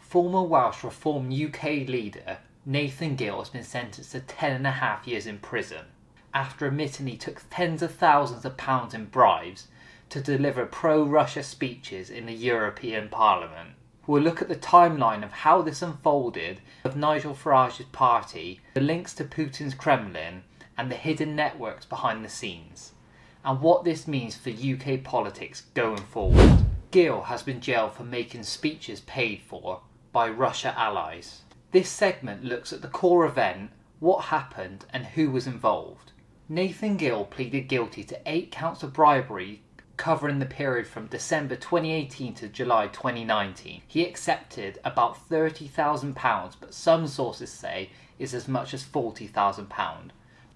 Former Welsh Reform UK leader Nathan Gill has been sentenced to 10.5 years in prison after admitting he took tens of thousands of pounds in bribes to deliver pro-Russia speeches in the European Parliament. We'll look at the timeline of how this unfolded, of Nigel Farage's party, the links to Putin's Kremlin, and the hidden networks behind the scenes, and what this means for UK politics going forward. Gill has been jailed for making speeches paid for by Russia allies. This segment looks at the core event, what happened, and who was involved. Nathan Gill pleaded guilty to 8 counts of bribery covering the period from December 2018 to July 2019. He accepted about £30,000, but some sources say is as much as £40,000,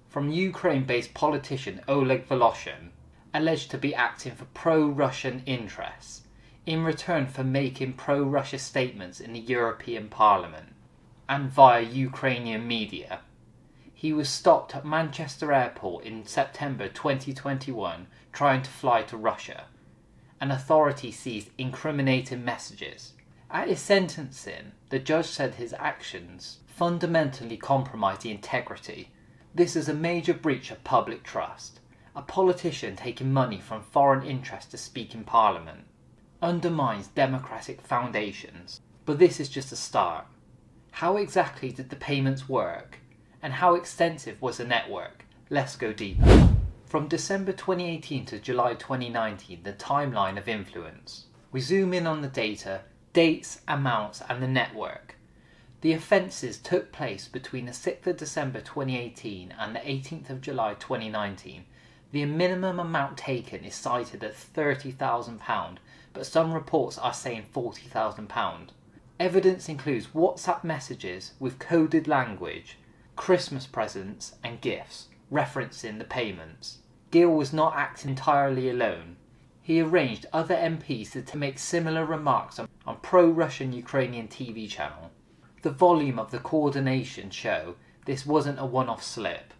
from Ukraine-based politician Oleg Voloshin, alleged to be acting for pro-Russian interests, in return for making pro-Russia statements in the European Parliament and via Ukrainian media. He was stopped at Manchester Airport in September 2021 trying to fly to Russia, and authorities seized incriminating messages. At his sentencing, the judge said his actions fundamentally compromised the integrity. This is a major breach of public trust. A politician taking money from foreign interests to speak in Parliament undermines democratic foundations. But this is just a start. How exactly did the payments work? And how extensive was the network? Let's go deeper. From December 2018 to July 2019, the timeline of influence. We zoom in on the data, dates, amounts, and the network. The offences took place between the 6th of December 2018 and the 18th of July 2019. The minimum amount taken is cited at £30,000, but some reports are saying £40,000. Evidence includes WhatsApp messages with coded language, Christmas presents and gifts, referencing the payments. Gill was not acting entirely alone. He arranged other MPs to make similar remarks on pro-Russian Ukrainian TV channel. The volume of the coordination show this wasn't a one-off slip.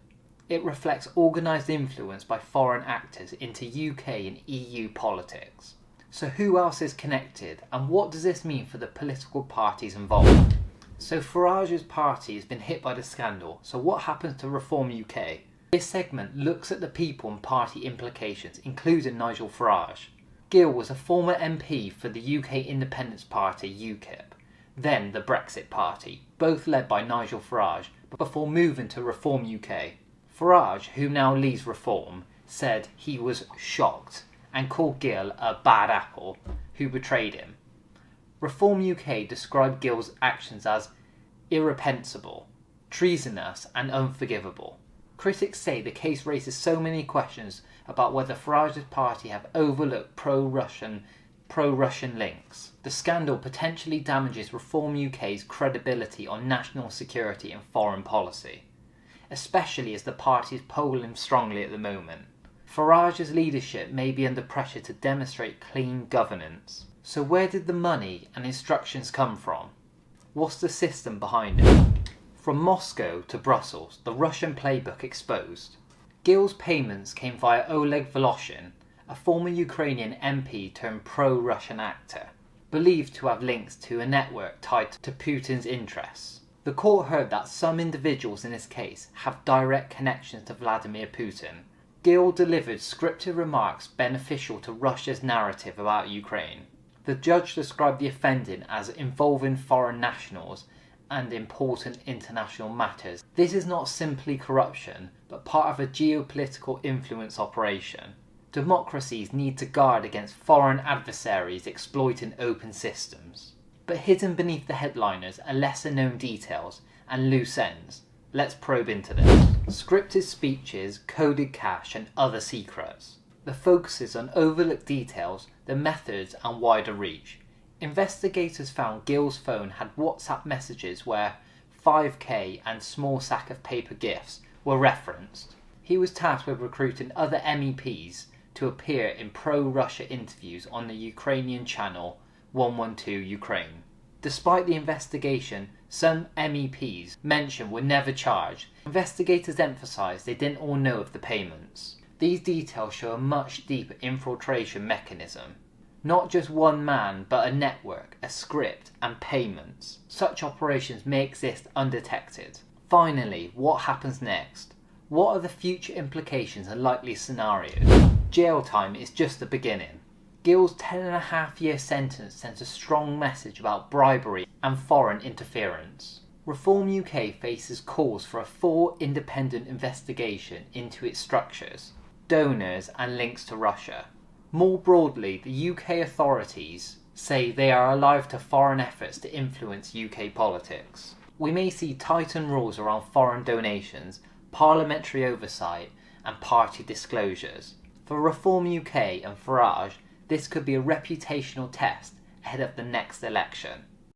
It reflects organised influence by foreign actors into UK and EU politics. So who else is connected, and what does this mean for the political parties involved? So Farage's party has been hit by the scandal, so what happens to Reform UK? This segment looks at the people and party implications, including Nigel Farage. Gill was a former MP for the UK Independence Party UKIP, then the Brexit Party, both led by Nigel Farage, before moving to Reform UK. Farage, who now leads Reform, said he was shocked and called Gill a bad apple who betrayed him. Reform UK described Gill's actions as irreprehensible, treasonous and unforgivable. Critics say the case raises so many questions about whether Farage's party have overlooked pro-Russian links. The scandal potentially damages Reform UK's credibility on national security and foreign policy, especially as the party is polling strongly at the moment. Farage's leadership may be under pressure to demonstrate clean governance. So where did the money and instructions come from? What's the system behind it? From Moscow to Brussels, the Russian playbook exposed. Gill's payments came via Oleg Voloshin, a former Ukrainian MP turned pro-Russian actor, believed to have links to a network tied to Putin's interests. The court heard that some individuals in this case have direct connections to Vladimir Putin. Gill delivered scripted remarks beneficial to Russia's narrative about Ukraine. The judge described the offending as involving foreign nationals and important international matters. This is not simply corruption, but part of a geopolitical influence operation. Democracies need to guard against foreign adversaries exploiting open systems. But hidden beneath the headliners are lesser known details and loose ends. Let's probe into this. Scripted speeches, coded cash and other secrets. The focus is on overlooked details, the methods and wider reach. Investigators found Gill's phone had WhatsApp messages where 5k and small sack of paper gifts were referenced. He was tasked with recruiting other MEPs to appear in pro-Russia interviews on the Ukrainian channel 112 Ukraine. Despite the investigation, some MEPs mentioned were never charged. Investigators emphasised they didn't all know of the payments. These details show a much deeper infiltration mechanism. Not just one man, but a network, a script, and payments. Such operations may exist undetected. Finally, what happens next? What are the future implications and likely scenarios? Jail time is just the beginning. Gill's 10.5-year sentence sends a strong message about bribery and foreign interference. Reform UK faces calls for a full independent investigation into its structures, donors and links to Russia. More broadly, the UK authorities say they are alive to foreign efforts to influence UK politics. We may see tightened rules around foreign donations, parliamentary oversight and party disclosures. For Reform UK and Farage, this could be a reputational test ahead of the next election.